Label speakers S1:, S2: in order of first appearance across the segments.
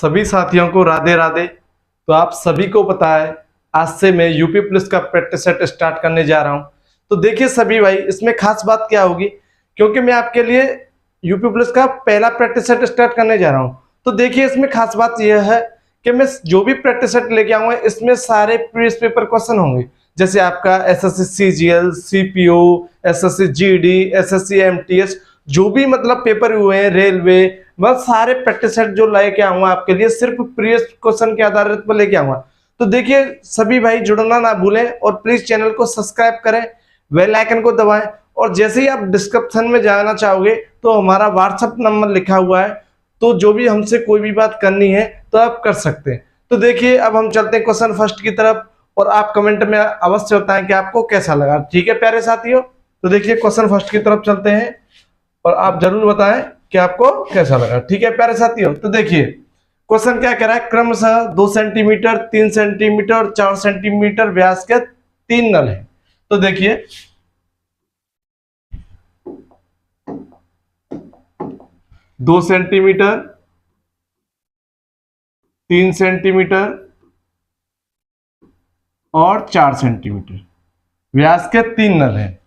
S1: सभी साथियों को राधे राधे। तो आप सभी को पता है आज से मैं यूपी पुलिस का प्रैक्टिस सेट स्टार्ट करने जा रहा हूं। तो देखिए सभी भाई, इसमें खास बात क्या होगी, क्योंकि मैं आपके लिए यूपी पुलिस का पहला प्रैक्टिस सेट स्टार्ट करने जा रहा हूं। तो देखिए इसमें खास बात यह है कि मैं जो भी प्रैक्टिस सेट लेके आऊंगा इसमें सारे प्रीवियस पेपर क्वेश्चन होंगे, जैसे आपका SSC CGL, CPO, SSC GD, SSC MTS, जो भी मतलब पेपर हुए हैं, रेलवे, बस सारे प्रैक्टिस सेट जो लेके आऊंगा आपके लिए सिर्फ प्रीवियस क्वेश्चन के आधार पर लेके आऊंगा। तो देखिए सभी भाई जुड़ना ना भूलें और प्लीज चैनल को सब्सक्राइब करें, बेल आइकन को दबाएं और जैसे ही आप डिस्क्रिप्शन में जाना चाहोगे तो हमारा व्हाट्सएप नंबर लिखा हुआ है, तो जो भी हमसे कोई भी बात करनी है तो आप कर सकते हैं। तो देखिए अब हम चलते हैं क्वेश्चन फर्स्ट की तरफ और आप कमेंट में अवश्य बताएं कि आपको कैसा लगा। ठीक है प्यारे साथियों, तो देखिए क्वेश्चन फर्स्ट की तरफ चलते हैं और आप जरूर बताएं कि आपको कैसा लगा। ठीक है प्यारे साथियों, तो देखिए क्वेश्चन क्या कह रहा है, क्रमशः 2 सेंटीमीटर, 3 सेंटीमीटर और 4 सेंटीमीटर व्यास के 3 नल है। तो देखिए 2 सेंटीमीटर, 3 सेंटीमीटर और 4 सेंटीमीटर व्यास के 3 नल हैं।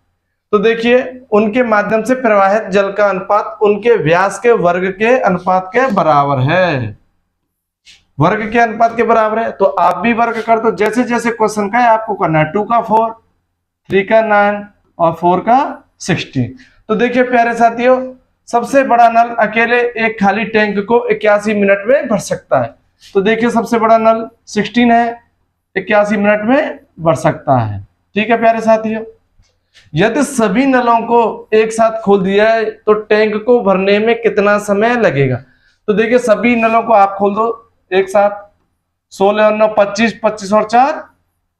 S1: तो देखिए उनके माध्यम से प्रवाहित जल का अनुपात उनके व्यास के वर्ग के अनुपात के बराबर है। वर्ग के अनुपात के बराबर है तो आप भी वर्ग कर दो, जैसे जैसे क्वेश्चन का है आपको करना है। 2 का 4, 3 का 9 और 4 का 16। तो देखिए प्यारे साथियों, सबसे बड़ा नल अकेले एक खाली टैंक को 81 मिनट में भर सकता है। तो देखिए सबसे बड़ा नल 16 है, 81 मिनट में भर सकता है। ठीक है प्यारे साथियों, यदि सभी नलों को एक साथ खोल दिया है तो टैंक को भरने में कितना समय लगेगा। तो देखिए सभी नलों को आप खोल दो एक साथ, 16 और 9 25, 25 और 4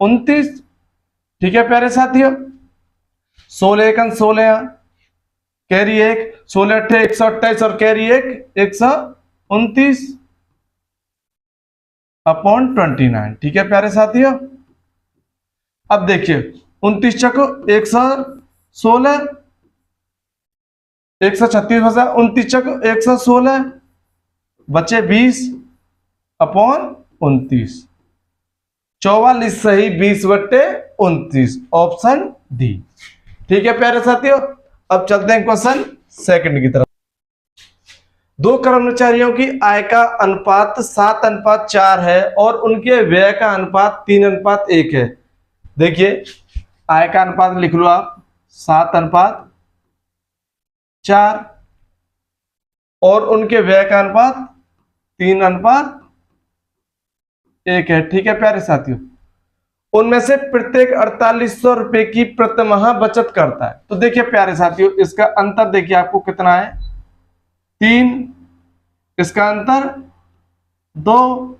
S1: 29। ठीक है प्यारे साथियों, 16 1 16, कैरी 1, 16 8 128 और कैरी 1 129 अपॉन 29। ठीक है प्यारे साथियों, अब देखिए 29 चको 116, 136 बचा, 29 चको 116, बचे 20 अपॉन 29, 44 सही 20/29, ऑप्शन डी। ठीक है प्यारे साथियों, अब चलते हैं क्वेश्चन सेकंड की तरफ। 2 कर्मचारियों की आय का अनुपात 7:4 है और उनके व्यय का अनुपात 3:1 है। देखिए आय का अनुपात लिख लो आप 7:4 और उनके व्यय का अनुपात 3:1 है। ठीक है प्यारे साथियों, उनमें से प्रत्येक 4800 रुपए की प्रतिमाह बचत करता है। तो देखिए प्यारे साथियों, इसका अंतर देखिए आपको कितना है, 3, इसका अंतर 2।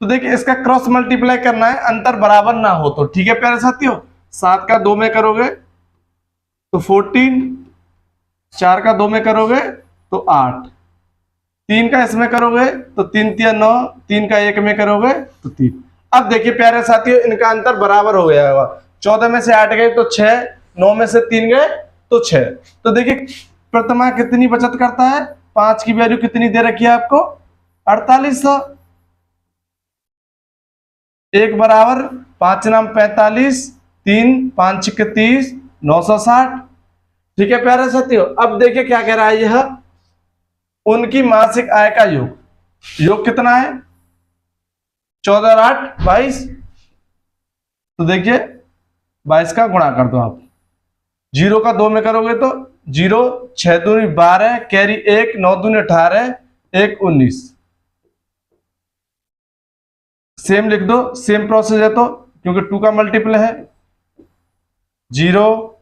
S1: तो देखिए इसका क्रॉस मल्टीप्लाई करना है, अंतर बराबर ना हो तो। ठीक है प्यारे साथियों, 7 का 2 में करोगे तो 14, 4 का 2 में करोगे तो 8, 3 का इसमें करोगे तो 3 3 9, 3 का 1 में करोगे तो 3। अब देखिए प्यारे साथियों इनका अंतर बराबर हो गया होगा, 14 में से 8 गए तो 6, 9 में से 3 गए तो 6। तो देखिए प्रतिमाह कितनी बचत करता है, 5 की वैल्यू कितनी दे रखी है आपको 4800, 1 बराबर 5 नाम 45, 3 5 के 30, 960। ठीक है प्यारे साथियों, अब देखिए क्या कह रहा है, यह उनकी मासिक आय का योग कितना है, 14 और 8 22। तो देखिए 22 का गुणा कर दो आप, 0 का 2 में करोगे तो 0, 6 दूनी 12, कैरी 1, 9 दूनी 18, 1 19। सेम लिख दो, सेम प्रोसेस है तो, क्योंकि 2 का मल्टीपल है, 0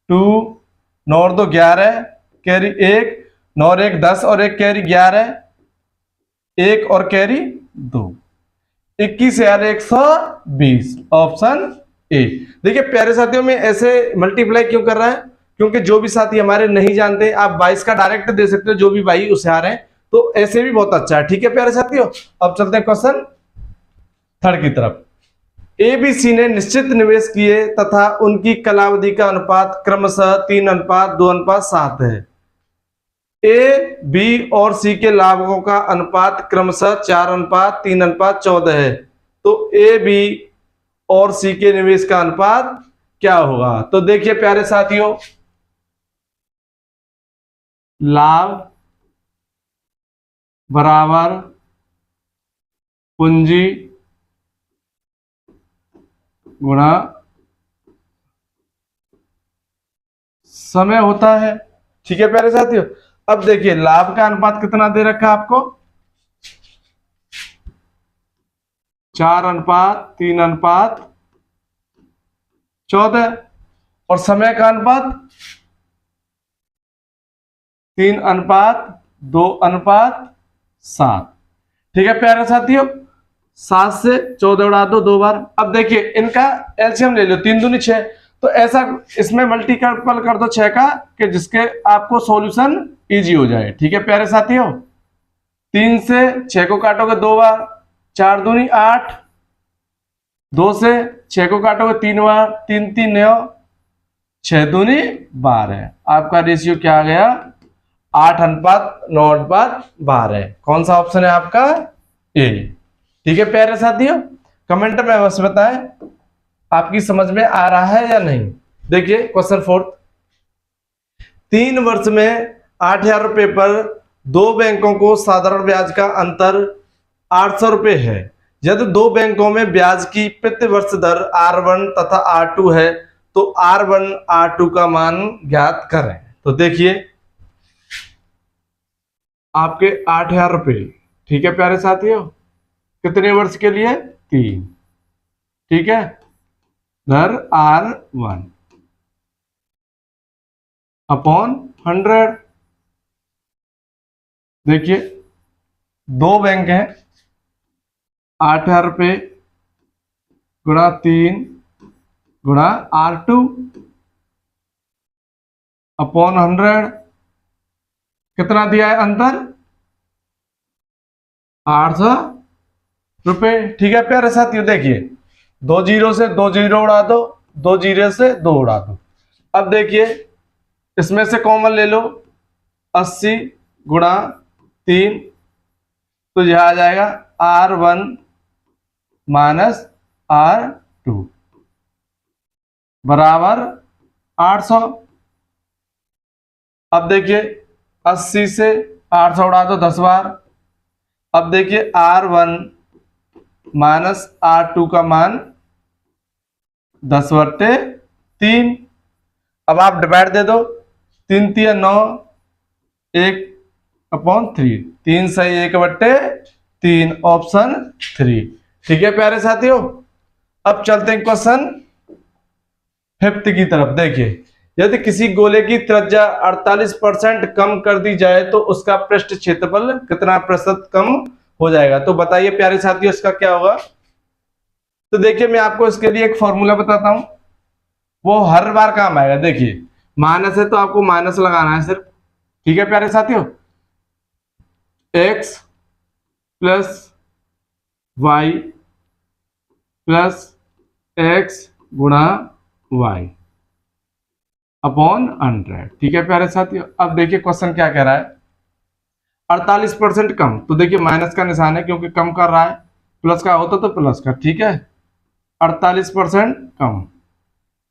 S1: 2, 9 और 2 11, कैरी 1, 9 और 1 10 और 1 कैरी 11, 1 और कैरी 2, 21 यार 120, ऑप्शन ए। देखिए प्यारे साथियों में ऐसे मल्टीप्लाई क्यों कर रहा है, क्योंकि जो भी साथी हमारे नहीं जानते, आप 22 का डायरेक्ट दे सकते हो, जो भी भाई होशियार हैं तो ऐसे भी बहुत अच्छा है। ठीक है प्यारे साथियों, अब चलते हैं क्वेश्चन थर्ड की तरफ। एबीसी ने निश्चित निवेश किए तथा उनकी कालावधि का अनुपात क्रमशः 3:2:7 है। ए, बी और सी के लाभों का अनुपात क्रमशः 4:3:14 है, तो ए, बी और सी के निवेश का अनुपात क्या होगा? तो देखिए प्यारे साथियों, लाभ बराबर पूंजी गुणा समय होता है। ठीक है प्यारे साथियों, अब देखिए लाभ का अनुपात कितना दे रखा है आपको, 4:3:14, और समय का अनुपात 3:2:7। ठीक है प्यारे साथियों, 7 से 14 उड़ा दो 2 बार। अब देखिए इनका एलसीएम ले लो, 3 दूनी 6, तो ऐसा इसमें मल्टीपल कर दो 6 का कि जिसके आपको सॉल्यूशन इजी हो जाए। ठीक है प्यारे साथियों, 3 से 6 को काटोगे 2 बार, 4 दूनी 8, 2 से 6 को काटोगे 3 बार, 3 3 9, 6 दूनी 12। आपका रेशियो क्या आ गया? 8:9:12। कौन सा ऑप्शन है आपका? ए। ठीक है प्यारे साथियों, कमेंट में अवश्य बताएं आपकी समझ में आ रहा है या नहीं। देखिए क्वेश्चन 4, 3 वर्ष में 8,000 रुपए पर 2 बैंकों को साधारण ब्याज का अंतर 800 रुपए है। यदि 2 बैंकों में ब्याज की प्रति वर्ष दर R1 तथा R2 है, तो R1 R2 का मान ज्ञात करें। तो देखिए आपके 8,000 रुपए, ठीक है प्यारे साथियों, कितने वर्ष के लिए? 3। ठीक है, दर R1 अपॉन 100। देखिए 2 बैंक हैं, 8,000 रुपए गुणा 3 गुणा R2 अपॉन 100। कितना दिया है अंतर? 800 रुपए। ठीक है प्यारे साथियों, देखिए 2 जीरो से 2 जीरो उड़ा दो, 2 जीरो से 2 उड़ा दो। अब देखिए इसमें से कॉमन ले लो, 80 गुणा 3, तो यह आ जाएगा R1 माइनस R2 बराबर 800। अब देखिए 80 से 800 उड़ा दो 10 बार। अब देखिए R1 माइनस R2 का मान 10/3। अब आप डिवाइड दे दो, 3 3 9, 1/3, 3 सही 1/3, ऑप्शन 3। ठीक है प्यारे साथियों, अब चलते हैं क्वेश्चन 5 की तरफ। देखिए यदि किसी गोले की त्रिज्या 48% कम कर दी जाए तो उसका पृष्ठ क्षेत्रफल कितना प्रतिशत कम हो जाएगा? तो बताइए प्यारे साथियों इसका क्या होगा? तो देखिए मैं आपको इसके लिए एक फॉर्मूला बताता हूं, वो हर बार काम आएगा। देखिए माइनस है तो आपको माइनस लगाना है सिर्फ। ठीक है प्यारे साथियों, x plus y plus x गुणा y अपॉन 100। ठीक है प्यारे साथियों, अब देखिए क्वेश्चन क्या कह रहा है, 48% कम, तो देखिए माइनस का निशान है क्योंकि कम कर रहा है, प्लस का होता तो प्लस का। ठीक है, 48% कम।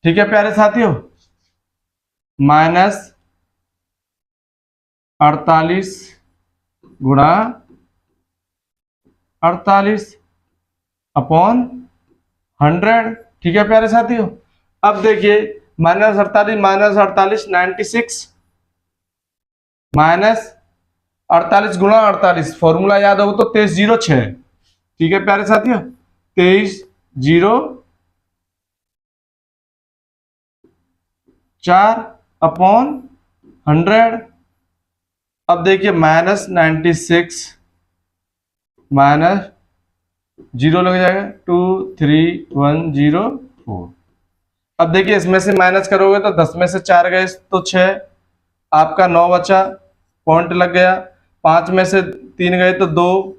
S1: ठीक है प्यारे साथियों, माइनस 48 गुणा 48 अपॉन 100। ठीक है प्यारे साथियों, अब देखिए -48 -48 96 माइनस 48 गुणा 48, फॉर्मूला याद होगा तो 23 0 6। ठीक है प्यारे साथियों, 23 0 4 अपॉन 100। अब देखिए -96 माइनस 0 लग जाएगा, 2 3 1 0 4। अब देखिए इसमें से माइनस करोगे तो 10 में से 4 गए तो 6, आपका 9 बचा, पॉइंट लग गया। 5 में से 3 गए तो 2,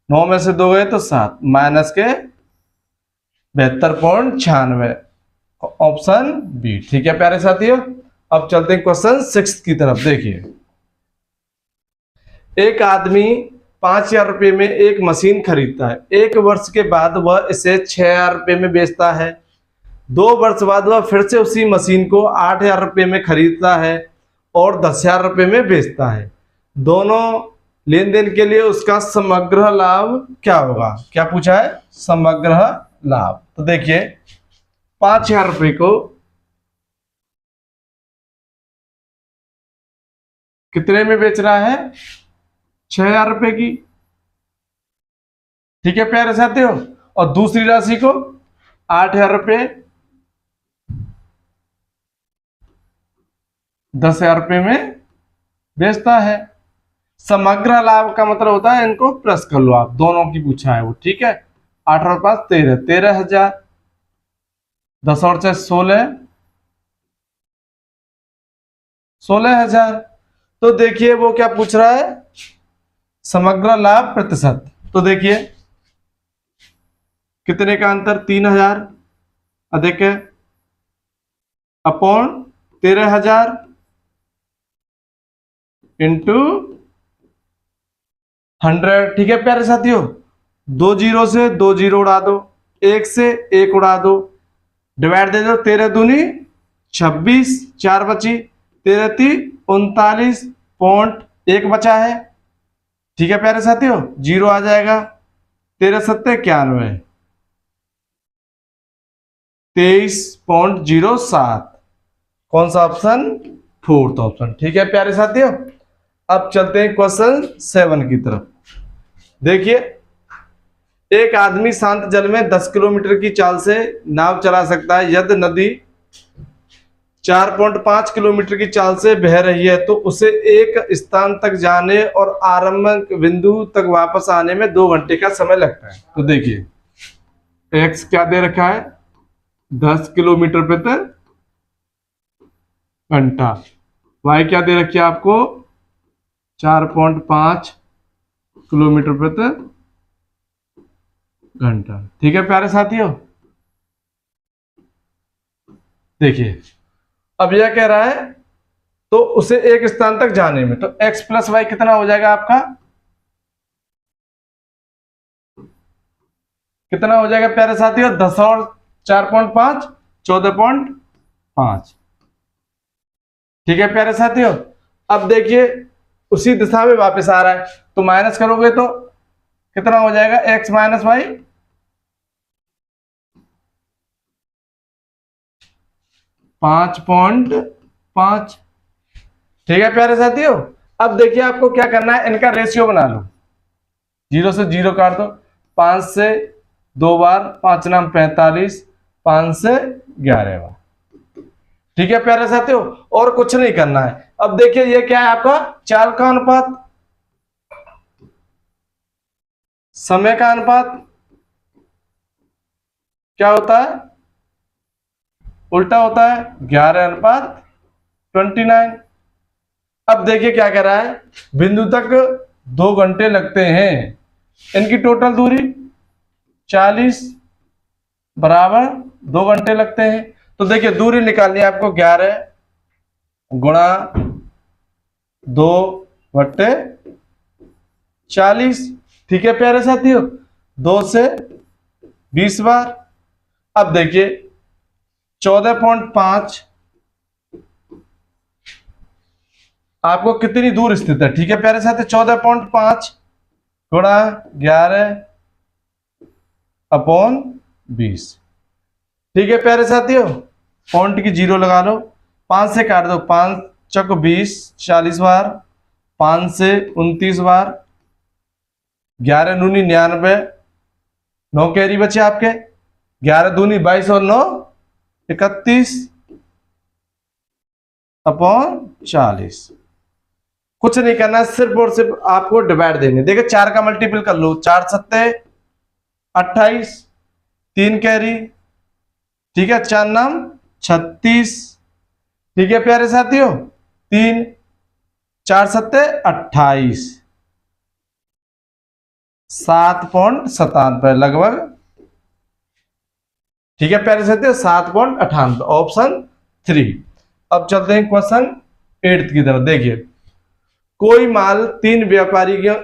S1: 9 में से 2 गए तो 7, माइनस के 72.96, ऑप्शन बी। ठीक है प्यारे साथियों, अब चलते हैं क्वेश्चन 6 की तरफ। देखिए एक आदमी 5,000 रुपये में एक मशीन खरीदता है। 1 वर्ष के बाद वह इसे 6,000 रुपये में बेचता है। 2 वर्ष बाद वह फिर से उसी मशीन को 8,000 रुपये में खरीदता है और 10,000 रुपये में बेचता है। दोनों लेन देन के लिए उसका समग्र लाभ क्या होगा? क्या पूछा है? समग्र लाभ। तो देखिए 5,000 रुपये को कितने में बेच रहा है? 6,000 रुपये की। ठीक है प्यारे साथियों, और दूसरी राशि को 8,000 रुपये 10,000 रुपये में बेचता है। समग्र लाभ का मतलब होता है, इनको प्लस कर लो आप, दोनों की पूछा है वो। ठीक है, 8 और 5 13, 13,000, 10 और 6 16, 16,000। तो देखिए वो क्या पूछ रहा है? समग्र लाभ प्रतिशत। तो देखिए कितने का अंतर? 3,000 अधिक है अपॉन 13,000 इंटू 100। ठीक है प्यारे साथियों, 2 जीरो से 2 जीरो उड़ा दो, 1 से 1 उड़ा दो, डिवाइड दे दो। 13 दूनी 26, 4 बची, 13 ती 39.1 बचा है। ठीक है प्यारे साथियों, जीरो आ जाएगा। 13 सत्ते 91, 23.07। कौन सा ऑप्शन? 4th option. ठीक है प्यारे साथियों, अब चलते हैं क्वेश्चन 7 की तरफ। देखिए एक आदमी शांत जल में 10 किलोमीटर की चाल से नाव चला सकता है। यदि नदी 4.5 किलोमीटर की चाल से बह रही है तो उसे एक स्थान तक जाने और आरंभ बिंदु तक वापस आने में 2 घंटे का समय लगता है। तो देखिए x क्या दे रखा है? 10 किलोमीटर प्रति घंटा। y क्या दे रखी है आपको? 4.5 किलोमीटर प्रति घंटा। ठीक है प्यारे साथियों, देखिए अब यह कह रहा है तो उसे एक स्थान तक जाने में, तो x प्लस वाई कितना हो जाएगा आपका? कितना हो जाएगा प्यारे साथियों? 10 और 4.5 14.5। ठीक है प्यारे साथियों, अब देखिए उसी दिशा में वापस आ रहा है, तो माइनस करोगे तो कितना हो जाएगा? x minus y 5.5। ठीक है प्यारे साथियों, अब देखिए आपको क्या करना है, इनका रेशियो बना लो। 0 से 0 काट दो, 5 से 2 बार, 5 नाम 45, 5 से 11 बार। ठीक है प्यारे साथियों, और कुछ नहीं करना है। अब देखिए ये क्या है आपका? चाल का अनुपात, समय का अनुपात क्या होता है? उल्टा होता है, 11:29। अब देखिए क्या कह रहा है, बिंदु तक 2 घंटे लगते हैं, इनकी टोटल दूरी 40 बराबर 2 घंटे लगते हैं। तो देखिए दूरी निकालनी है आपको, 11 गुणा 2/40। ठीक है प्यारे साथियों, 2 से 20 बार। अब देखिए 14.5 आपको कितनी दूर स्थित है? ठीक है प्यारे साथियों, 14.5 गुणा 11/20। ठीक है प्यारे साथियों, पॉइंट की 0 लगा लो, 5 से काट दो, 5 चौक 20, 40 बार, 5 से 29 बार, 11 दूनी 99, 9 कैरी बचे आपके, 11 दूनी 22 और 9 31/40। कुछ नहीं करना, सिर्फ और सिर्फ आपको डिवाइड देने। देखिए 4 का मल्टीपल कर लो, 4 सत्ते 28, 3 कैरी, ठीक है, 4 नाम 36। ठीक है प्यारे साथियों, 3 4 सत्ते 28, 7.97 लगभग। ठीक है प्यारे साथियों, 7.98, ऑप्शन 3। अब चलते हैं क्वेश्चन 8 की तरफ। देखिए कोई माल 3 व्यापारियों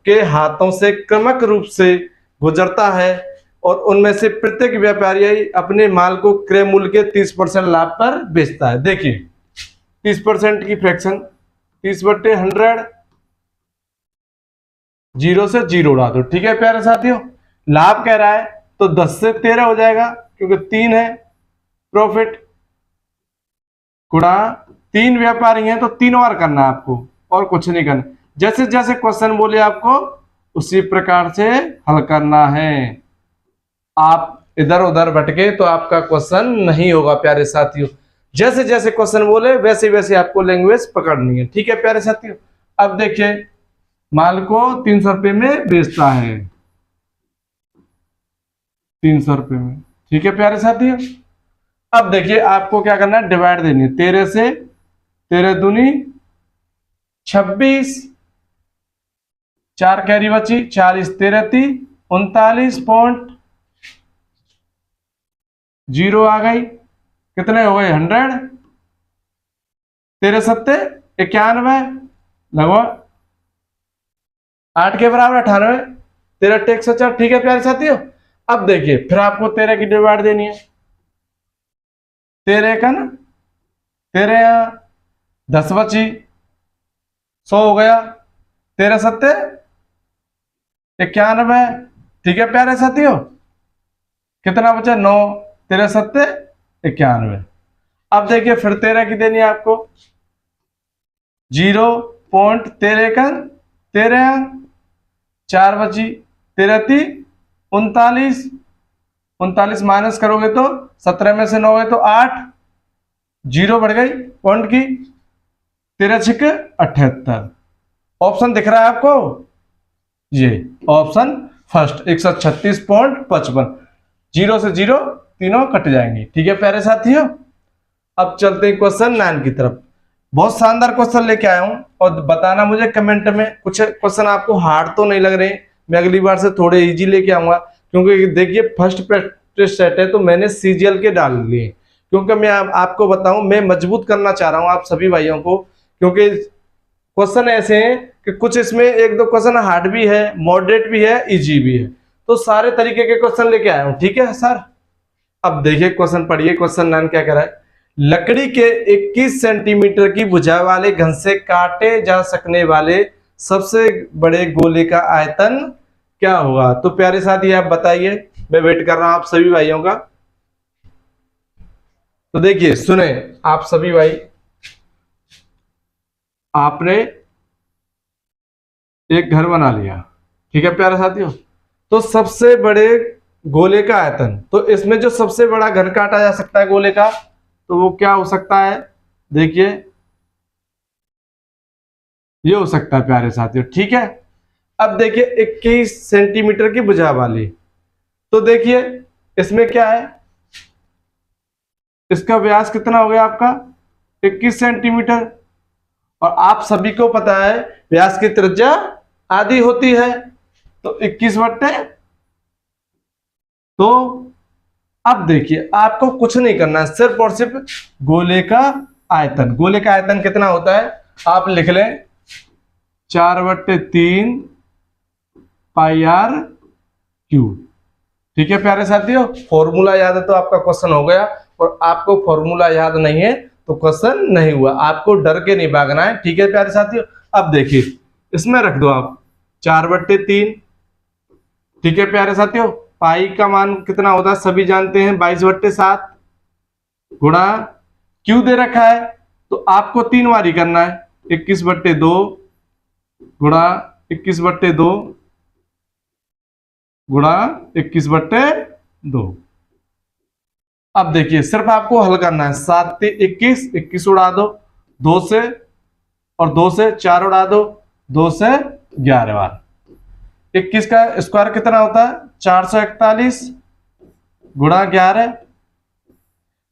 S1: के हाथों से क्रमिक रूप से गुजरता है और उनमें से प्रत्येक व्यापारी अपने माल को क्रय मूल्य के 30% लाभ पर बेचता है। देखिए 30% की फ्रैक्शन 30/100, 0 से 0 उड़ा दो। ठीक है प्यारे साथियों, लाभ कह रहा है तो 10 से 13 हो जाएगा क्योंकि 3 है। प्रॉफिट गुणा 3 व्यापारी हैं तो 3 और करना आपको और कुछ नहीं करना। जैसे जैसे क्वेश्चन बोले आपको उसी प्रकार से हल करना है। आप इधर उधर भटके तो आपका क्वेश्चन नहीं होगा प्यारे साथियों। जैसे जैसे क्वेश्चन बोले वैसे वैसे आपको लैंग्वेज पकड़नी है। ठीक है प्यारे साथियों, अब देखिए माल को 300 रुपये में बेचता है, 300 रुपये में। ठीक है प्यारे साथियों, अब देखिए आपको क्या करना है, डिवाइड देनी है। 13 से 13 दूनी 26, 4 कैरी बची, 40 13 ती 39.0 आ गई। कितने हो गए 100, 13 सत्ते 91, लगभग 8 के बराबर 98, 13 टेक 104। ठीक है प्यारे साथियों, अब देखिए फिर आपको 13 की डिवाइड देनी है। 13 का ना 13 10 बची, 100 हो गया, 13 सत्ते 91। ठीक है प्यारे साथियों, कितना बचा 9, 13 सत्ते 91। अब देखिए फिर 13 की देनी है आपको, 0.13 का 13, 4 बची, 13 ती 39, 39 माइनस करोगे तो 17 में से 9 है तो 8, 0 बढ़ गई पॉइंट की, 13 छिक 78। ऑप्शन दिख रहा है आपको, ये ऑप्शन फर्स्ट 136.55। 0 से 0 तीनों कट जाएंगे। ठीक है प्यारे साथियों, अब चलते हैं क्वेश्चन 9 की तरफ। बहुत शानदार क्वेश्चन लेके आया हूं और बताना मुझे कमेंट में कुछ क्वेश्चन आपको हार्ड तो नहीं लग रहे। मैं अगली बार से थोड़े इजी लेके आऊंगा क्योंकि देखिए फर्स्ट प्रैक्टिस सेट है तो मैंने सीजीएल के डाल लिए, क्योंकि मैं आपको बताऊं मैं मजबूत करना चाह रहा हूं आप सभी भाइयों को, क्योंकि क्वेश्चन ऐसे हैं कि कुछ इसमें 1-2 क्वेश्चन हार्ड भी है, मॉडरेट भी है, इजी भी है, तो सारे तरीके के क्वेश्चन लेके आया हूं। ठीक है सर, अब देखिए क्वेश्चन पढ़िए। क्वेश्चन 9 क्या कह रहा है, लकड़ी के 21 सेंटीमीटर की भुजा वाले घन से काटे जा सकने वाले सबसे बड़े गोले का आयतन क्या होगा। तो प्यारे साथी आप बताइए, मैं वेट कर रहा हूं आप सभी भाइयों का। तो देखिए सुने आप सभी भाई, आपने एक घर बना लिया, ठीक है प्यारे साथियों, तो सबसे बड़े गोले का आयतन, तो इसमें जो सबसे बड़ा घन काटा जा सकता है गोले का तो वो क्या हो सकता है, देखिए ये हो सकता है प्यारे साथियों। ठीक है, अब देखिए 21 सेंटीमीटर की भुजा वाली, तो देखिए इसमें क्या है, इसका व्यास कितना हो गया आपका 21 सेंटीमीटर, और आप सभी को पता है व्यास की त्रिज्या आधी होती है, तो 21 बट्टे, तो अब देखिए आपको कुछ नहीं करना है, सिर्फ और सिर्फ गोले का आयतन। गोले का आयतन कितना होता है आप लिख लें 4/3 पाई आर क्यूब। ठीक है प्यारे साथियों, फॉर्मूला याद है तो आपका क्वेश्चन हो गया, और आपको फॉर्मूला याद नहीं है तो क्वेश्चन नहीं हुआ। आपको डर के नहीं भागना है। ठीक है प्यारे साथियों, अब देखिए इसमें रख दो आप 4/3। ठीक है प्यारे साथियों, पाई का मान कितना होता है सभी जानते हैं 22/7, गुणा क्यू दे रखा है तो आपको 3 बार ही करना है, 21/2 गुणा 21/2 गुणा 21/2। अब देखिए सिर्फ आपको हल करना है, 7 से 21, 21 उड़ा दो 2 से, और 2 से 4 उड़ा दो, 2 से 11 बार। 21 का स्क्वायर कितना होता है 441 गुणा 11,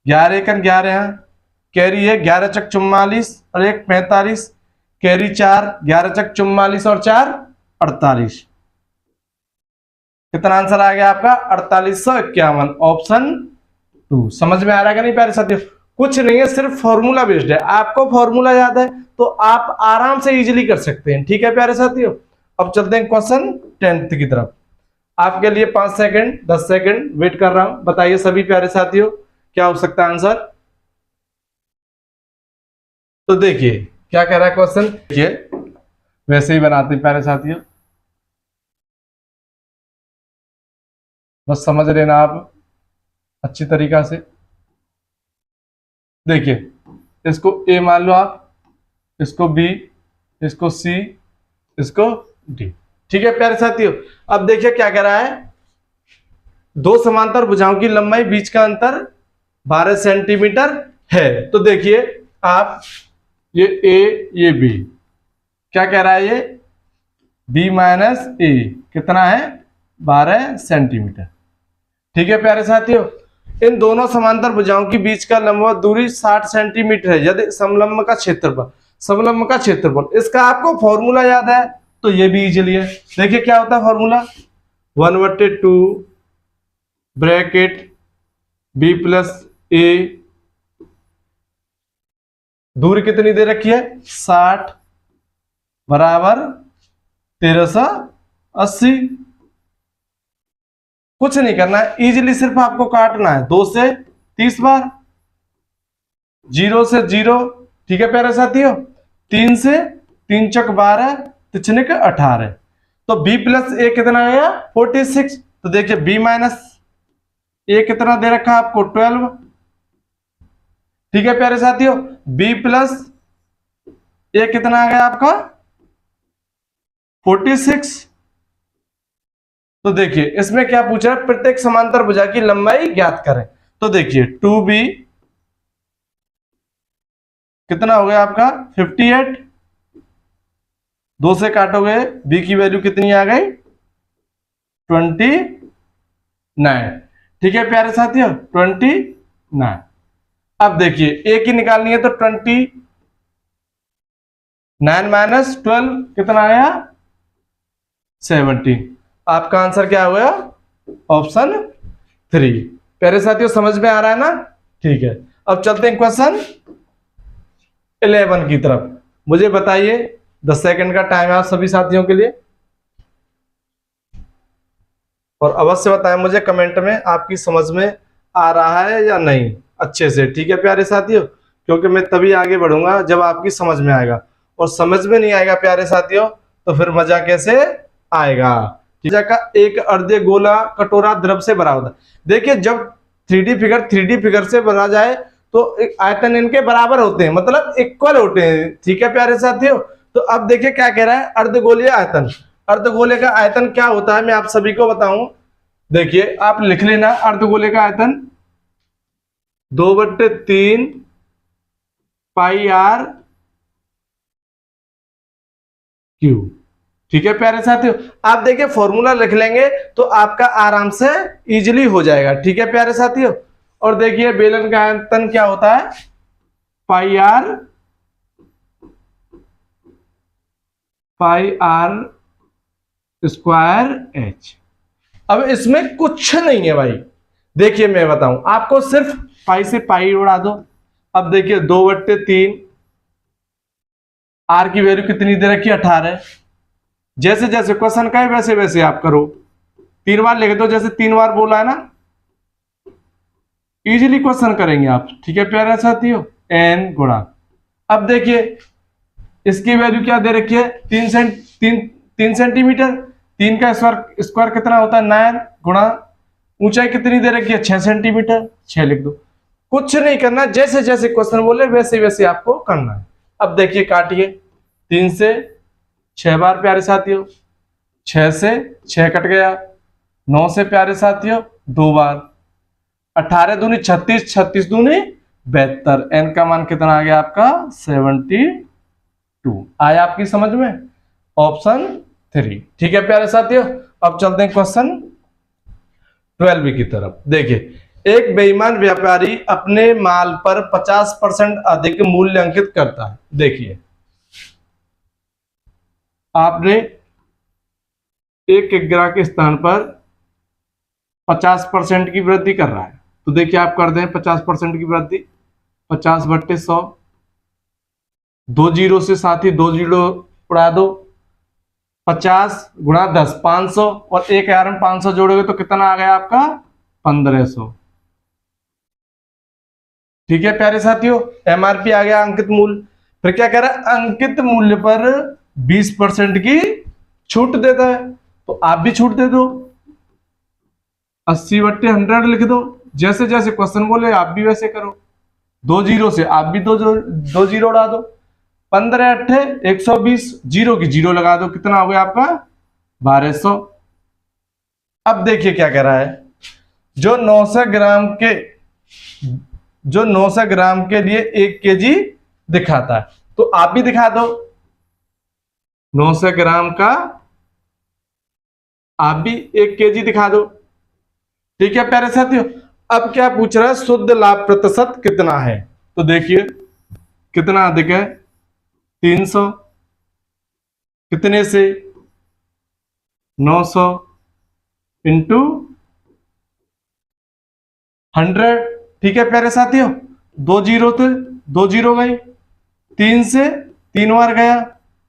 S1: 11 का 11 कैरी है, 11 चक 44 और 1 45, कैरी 4, 11 चक 44 और 4 48। कितना आंसर आ गया आपका 4851, ऑप्शन 2। समझ में आ रहा है कि नहीं प्यारे साथियों, कुछ नहीं है, सिर्फ फॉर्मूला बेस्ड है। आपको फॉर्मूला याद है तो आप आराम से इजीली कर सकते हैं। ठीक है प्यारे साथियों, अब चलते हैं क्वेश्चन 10th की तरफ। आपके लिए 5 सेकंड 10 सेकंड वेट कर रहा हूं। बताइए सभी प्यारे साथियों क्या हो सकता है आंसर। तो देखिए क्या कह रहा है क्वेश्चन, देखिए वैसे ही बनाते हैं प्यारे साथियों, बस समझ लेना आप अच्छी तरीका से। देखिए इसको ए मान लो आप, इसको बी, इसको सी, इसको डी। ठीक है प्यारे साथियों, अब देखिए क्या कह रहा है, दो समांतर भुजाओं की लंबाई बीच का अंतर 12 सेंटीमीटर है। तो देखिए आप ये ए ये बी, क्या कह रहा है ये बी माइनस ए कितना है 12 सेंटीमीटर। ठीक है प्यारे साथियों, इन दोनों समांतर भुजाओं के बीच का लंबवत दूरी 60 सेंटीमीटर है यदि समलंब का क्षेत्रफल। इसका आपको फॉर्मूला याद है तो ये भी इजीली है। देखिए क्या होता है फॉर्मूला, 1/2 ब्रैकेट बी प्लस ए, दूरी कितनी दे रखी है 60 बराबर 1380। कुछ नहीं करना है, इजीली सिर्फ आपको काटना है 2 से 30 बार, 0 से 0। ठीक है प्यारे साथियों, 3 से 3 चक 12 तिछनिक 18। तो b प्लस ए कितना आया 46। तो देखिए b माइनस ए कितना दे रखा आपको 12। ठीक है प्यारे साथियों, b प्लस ए कितना आ गया आपका 46। तो देखिए इसमें क्या पूछा है, प्रत्येक समांतर भुजा की लंबाई ज्ञात करें। तो देखिए 2b कितना हो गया आपका 58, 2 से काटोगे b की वैल्यू कितनी आ गई 29। ठीक है प्यारे साथियों 29। अब देखिए a की निकालनी है तो 29 माइनस 12 कितना आया 17। आपका आंसर क्या हुआ ऑप्शन 3। प्यारे साथियों समझ में आ रहा है ना। ठीक है, अब चलते हैं क्वेश्चन 11 की तरफ। मुझे बताइए 10 सेकंड का टाइम है आप सभी साथियों के लिए, और अवश्य बताएं मुझे कमेंट में आपकी समझ में आ रहा है या नहीं अच्छे से। ठीक है प्यारे साथियों, क्योंकि मैं तभी आगे बढ़ूंगा जब आपकी समझ में आएगा, और समझ में नहीं आएगा प्यारे साथियों तो फिर मजा कैसे आएगा। ठीक है, का एक अर्धे गोला कटोरा द्रव से भरा होता है। देखिए जब 3D फिगर से बना जाए तो एक आयतन इनके बराबर होते हैं, मतलब इक्वल होते हैं। ठीक है प्यारे साथियों, तो अब देखिए क्या कह रहा है, अर्धगोलीय आयतन। अर्धगोले का आयतन क्या होता है मैं आप सभी को बताऊं। देखिए आप लिख लेना, अर्धगोले का आयतन 2/3 पाई आर क्यू। ठीक है प्यारे साथियों, आप देखिए फॉर्मूला लिख लेंगे तो आपका आराम से इजीली हो जाएगा। ठीक है प्यारे साथियों, और देखिए बेलन का आयतन क्या होता है पाई आर स्क्वायर एच। अब इसमें कुछ नहीं है भाई, देखिए मैं बताऊं आपको, सिर्फ पाई से पाई उड़ा दो। अब देखिए 2/3 आर की वैल्यू कितनी दे रखी 18। जैसे जैसे क्वेश्चन का है वैसे वैसे आप करो, 3 बार लिख दो, जैसे 3 बार बोला है ना, इजीली क्वेश्चन करेंगे आप। ठीक है प्यारे साथियों, n गुणा, अब देखिए इसकी वैल्यू क्या दे रखी है 3 सेंटीमीटर, 3 का स्क्वायर कितना होता है 9 गुणा ऊंचाई कितनी दे रखी है 6 सेंटीमीटर, 6 लिख दो। कुछ नहीं करना, जैसे जैसे क्वेश्चन बोले वैसे वैसे आपको करना है। अब देखिए काटिए 3 से 6 बार प्यारे साथियों, 6 से 6 कट गया, 9 से प्यारे साथियों 2 बार, 18 दूनी 36, 36 दूनी 72, n का मान कितना आ गया आपका 72। आया आपकी समझ में ऑप्शन 3। ठीक है प्यारे साथियों, अब चलते हैं क्वेश्चन 12 की तरफ। देखिए एक बेईमान व्यापारी अपने माल पर 50% अधिक मूल्य अंकित करता है। देखिए आपने एक ग्राहक के स्थान पर 50% की वृद्धि कर रहा है, तो देखिए आप कर दें 50% की वृद्धि, 50/100, 2 जीरो से साथ ही 2 जीरो उड़ा दो। 50 × 10 500 और 1,000 में 500 जोड़ोगे तो कितना आ गया आपका 1500। ठीक है प्यारे साथियों, एमआरपी आ गया अंकित मूल्य। फिर क्या कह रहा है, अंकित मूल्य पर 20% की छूट देता है, तो आप भी छूट दे दो, 80/100 लिख दो। जैसे जैसे क्वेश्चन बोले आप भी वैसे करो, 2 जीरो से आप भी 2 जीरो उड़ा दो। 15 × 8 120, जीरो की जीरो लगा दो, कितना हो गया आपका 1200। अब देखिए क्या कह रहा है, जो 900 ग्राम के लिए 1 केजी दिखाता है, तो आप भी दिखा दो 900 ग्राम का, आप भी 1 केजी दिखा दो। ठीक है प्यारे साथियों, अब क्या पूछ रहा है, शुद्ध लाभ प्रतिशत कितना है, तो देखिए कितना अधिक है 300, कितने से 900 इंटू 100। ठीक है प्यारे साथियों, 2 जीरो थे, 2 जीरो गए, 3 से 3 बार गया,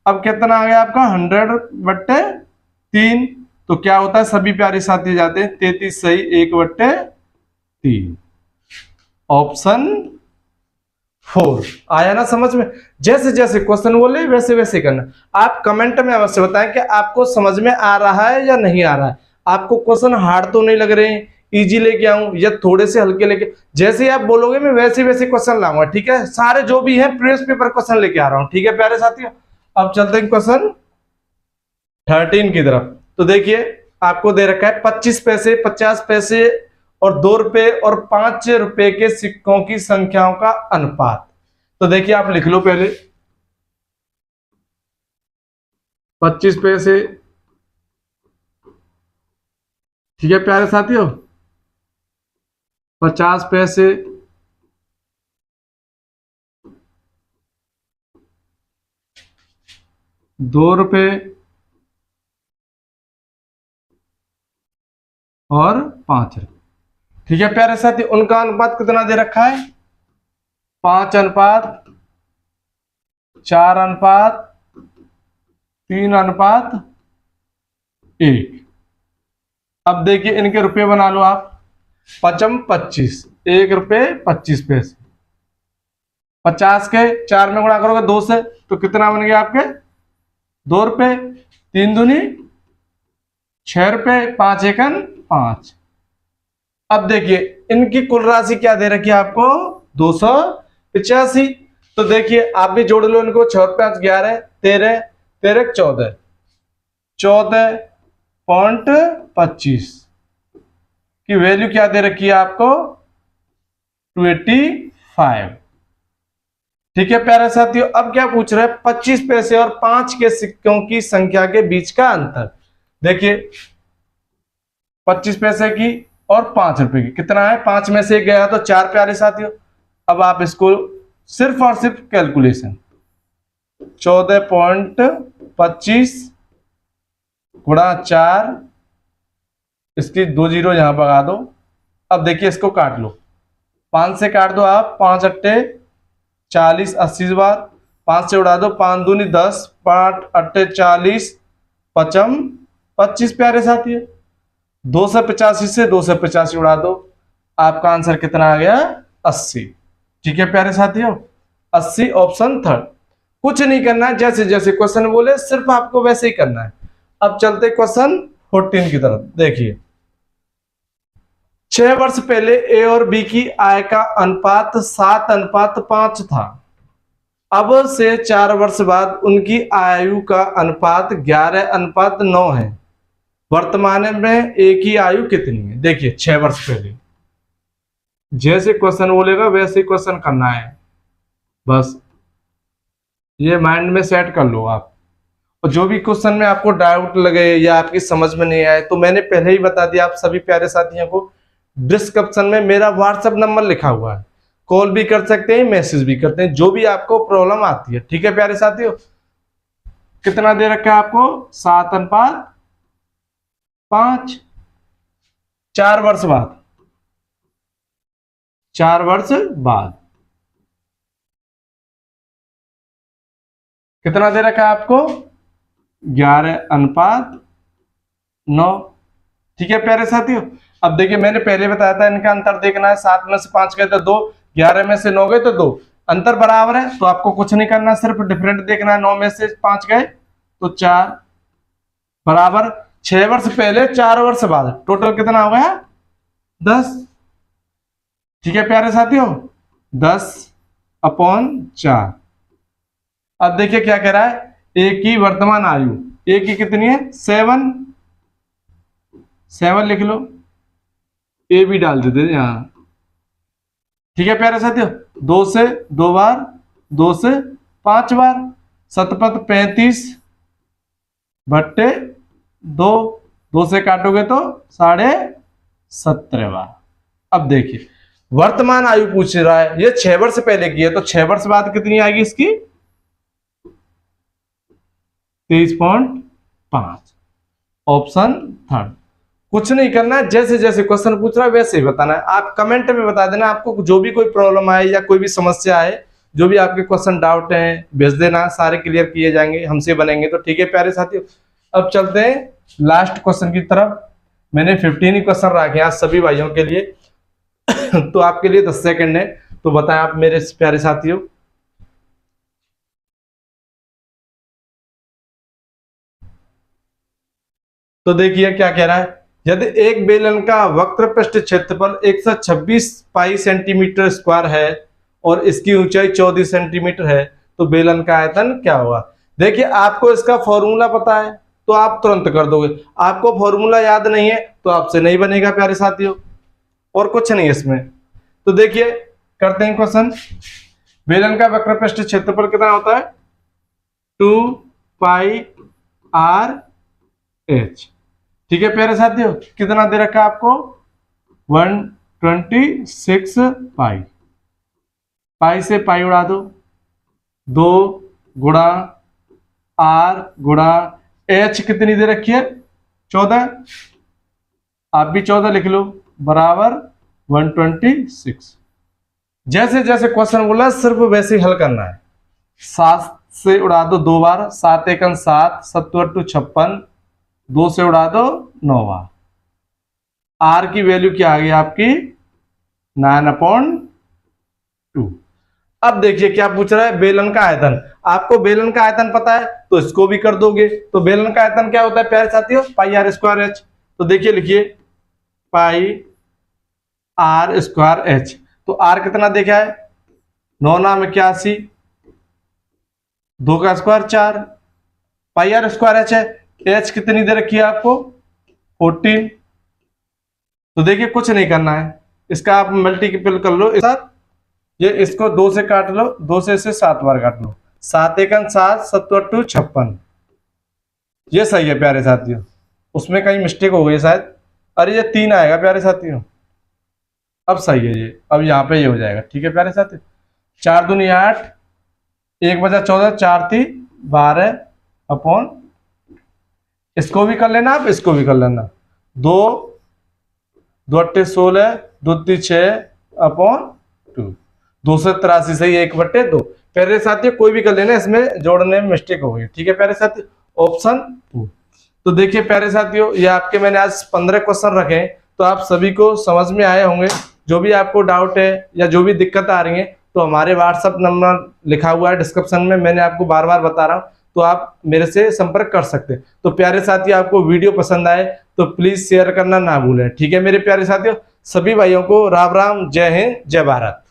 S1: अब कितना आ गया आपका 100/3, तो क्या होता है सभी प्यारे साथी जाते हैं 33 सही 1/3। ऑप्शन 4 आया ना समझ में। जैसे जैसे क्वेश्चन बोले वैसे वैसे करना। आप कमेंट में अवश्य बताएं कि आपको समझ में आ रहा है या नहीं आ रहा है, आपको क्वेश्चन हार्ड तो नहीं लग रहे हैं, इजी लेके आऊं या थोड़े से हल्के लेके। जैसे ही आप बोलोगे मैं वैसे वैसे क्वेश्चन लाऊंगा। ठीक है, सारे जो भी है प्रीवियस पेपर क्वेश्चन लेके आ रहा हूं। ठीक है प्यारे साथियों, अब चलते हैं क्वेश्चन 13 की तरफ। तो देखिए आपको दे रखा है 25 पैसे, 50 पैसे और 2 रुपए और 5 रुपए के सिक्कों की संख्याओं का अनुपात। तो देखिए आप लिख लो पहले 25 पैसे। ठीक है प्यारे साथियों, 50 पैसे, 2 रुपए और 5 रुपए। ठीक है प्यारे साथी, उनका अनुपात कितना दे रखा है 5:4:3:1। अब देखिए इनके रुपए बना लो आप, 5 25, 1 रुपए 25 पैसे, 50 के 4 में गुणा करोगे 2 से तो कितना बन गया आपके 2 रुपए, 3 दूनी 6 रुपए, 5 एकन 5। अब देखिए इनकी कुल राशि क्या दे रखी है आपको 285। तो देखिए आप भी जोड़ लो इनको, 6 5 11 13 13 14 14.25 की वैल्यू क्या दे रखी है आपको 285। ठीक है प्यारे साथियों, अब क्या पूछ रहे हैं 25 पैसे और 5 के सिक्कों की संख्या के बीच का अंतर। देखिए 25 पैसे की और 5 रुपए की कितना है, 5 में से 1 गया तो 4 प्यारे साथियों। अब आप इसको सिर्फ और सिर्फ कैलकुलेशन 14.25 गुणा 4, इसकी 2 जीरो यहां भगा दो। अब देखिए इसको काट लो, 5 से काट दो आप, 5 अट्टे 40 80 बार, 5 से उड़ा दो, 5 दूनी 10, 5 अट्टे 40, 5 25 प्यारे साथियों। 285 से 285 उड़ा दो, आपका आंसर कितना आ गया 80। ठीक है प्यारे साथियों, 80 ऑप्शन 3। कुछ नहीं करना है, जैसे जैसे क्वेश्चन बोले सिर्फ आपको वैसे ही करना है। अब चलते क्वेश्चन 14 की तरफ। देखिए 6 वर्ष पहले ए और बी की आय का अनुपात 7:5 था। अब से 4 वर्ष बाद उनकी आयु का अनुपात 11:9 है। वर्तमान में ए की आयु कितनी है। देखिए 6 वर्ष पहले, जैसे क्वेश्चन बोलेगा वैसे क्वेश्चन करना है, बस ये माइंड में सेट कर लो आप। और जो भी क्वेश्चन में आपको डाउट लगे या आपकी समझ में नहीं आए तो मैंने पहले ही बता दिया आप सभी प्यारे साथियों को, डिस्क्रिप्शन में मेरा व्हाट्सएप नंबर लिखा हुआ है, कॉल भी कर सकते हैं मैसेज भी करते हैं, जो भी आपको प्रॉब्लम आती है। ठीक है प्यारे साथियों, कितना दे रखा है आपको 7:5, 4 वर्ष बाद, 4 वर्ष बाद कितना दे रखा है आपको? 11:9। ठीक है प्यारे साथियों, अब देखिए मैंने पहले बताया था इनका अंतर देखना है। 7 में से 5 गए तो 2, 11 में से 9 गए तो 2, अंतर बराबर है तो आपको कुछ नहीं करना, सिर्फ डिफरेंट देखना है। 9 में से 5 गए तो 4 बराबर 6 वर्ष पहले 4 वर्ष बाद, टोटल कितना हो गया? 10। ठीक है प्यारे साथियों, 10/4। अब देखिए क्या कह रहा है, ए की वर्तमान आयु, ए की कितनी है? 7 लिख लो, ए भी डाल देते यहां। ठीक है प्यारे साथियों, 2 से 2 बार, 2 से 5 बार, शतपथ 35/2, 2 से काटोगे तो 17.5 बार। अब देखिए वर्तमान आयु पूछ रहा है, ये 6 वर्ष पहले की है तो 6 वर्ष बाद कितनी आएगी इसकी? 23.5, ऑप्शन थर्ड। कुछ नहीं करना है, जैसे जैसे क्वेश्चन पूछ रहा है वैसे ही बताना है। आप कमेंट में बता देना, आपको जो भी कोई प्रॉब्लम आए या कोई भी समस्या आए, जो भी आपके क्वेश्चन डाउट हैं भेज देना, सारे क्लियर किए जाएंगे, हमसे बनेंगे तो। ठीक है प्यारे साथियों, अब चलते हैं लास्ट क्वेश्चन की तरफ। मैंने 15 ही क्वेश्चन रखे हैं आज सभी भाइयों के लिए तो आपके लिए 10 सेकंड है, तो बताएं आप मेरे प्यारे साथियों। तो देखिए क्या कह रहा है, यदि एक बेलन का वक्र पृष्ठ क्षेत्रफल 126 पाई सेंटीमीटर स्क्वायर है और इसकी ऊंचाई 14 सेंटीमीटर है तो बेलन का आयतन क्या होगा? देखिए आपको इसका फॉर्मूला पता है तो आप तुरंत कर दोगे, आपको फॉर्मूला याद नहीं है तो आपसे नहीं बनेगा प्यारे साथियों, और कुछ नहीं है इसमें। तो देखिए करते हैं क्वेश्चन। बेलन का वक्र पृष्ठ क्षेत्रफल कितना होता है? 2πr/h। ठीक है प्यारे साथियों, कितना दे रखा है आपको? 126 पाई। पाई से पाई उड़ा दो, 2 गुणा r गुणा h कितनी दे रखी है? 14, आप भी 14 लिख लो, बराबर 126। जैसे जैसे क्वेश्चन बोला सिर्फ वैसे ही हल करना है। 7 से उड़ा दो 2 बार, 7 एकम 7, 7×2 56, 2 से उड़ा दो 9 बार। आर की वैल्यू क्या आ गई आपकी? 9/2। अब देखिए क्या पूछ रहा है, बेलन का आयतन। आपको बेलन का आयतन पता है तो इसको भी कर दोगे। तो बेलन का आयतन क्या होता है प्यारे साथियों? πr²h। तो देखिए लिखिए πr²h। तो आर कितना देखा है? 9×9 = 81, 2 का स्क्वायर 4, πr² है। एच कितनी दे रखी है आपको? 14। तो देखिए कुछ नहीं करना है, इसका आप मल्टीपल कर लो इस साथ, ये इसको 2 से काट लो, 2 से इसे 7 बार काट लो, 7 एकम 7, 7×2 56। ये सही है प्यारे साथियों, उसमें कहीं मिस्टेक हो गई शायद। अरे ये 3 आएगा प्यारे साथियों, अब सही है ये, अब यहाँ पे ये हो जाएगा। ठीक है प्यारे साथियों, 4 दूनी 8, 1 बजा 14, 4 × 3 = 12। इसको भी कर लेना, आप इसको भी कर लेना, 2 2 × 8 = 16, 2 × 3 = 6/2, 283 से 1/2। प्यारे साथियों कोई भी कर लेना, इसमें जोड़ने में मिस्टेक हो गई। ठीक है प्यारे साथियों, ऑप्शन 2। तो देखिए प्यारे साथियों, ये आपके मैंने आज 15 क्वेश्चन रखे हैं, तो आप सभी को समझ में आए होंगे। जो भी आपको डाउट है या जो भी दिक्कत आ रही है तो हमारे व्हाट्सएप नंबर लिखा हुआ है डिस्क्रिप्शन में, मैंने आपको बार बार बता रहा हूँ, तो आप मेरे से संपर्क कर सकते हैं। तो प्यारे साथियों आपको वीडियो पसंद आए तो प्लीज शेयर करना ना भूलें। ठीक है मेरे प्यारे साथियों, सभी भाइयों को राम राम, जय हिंद, जय भारत।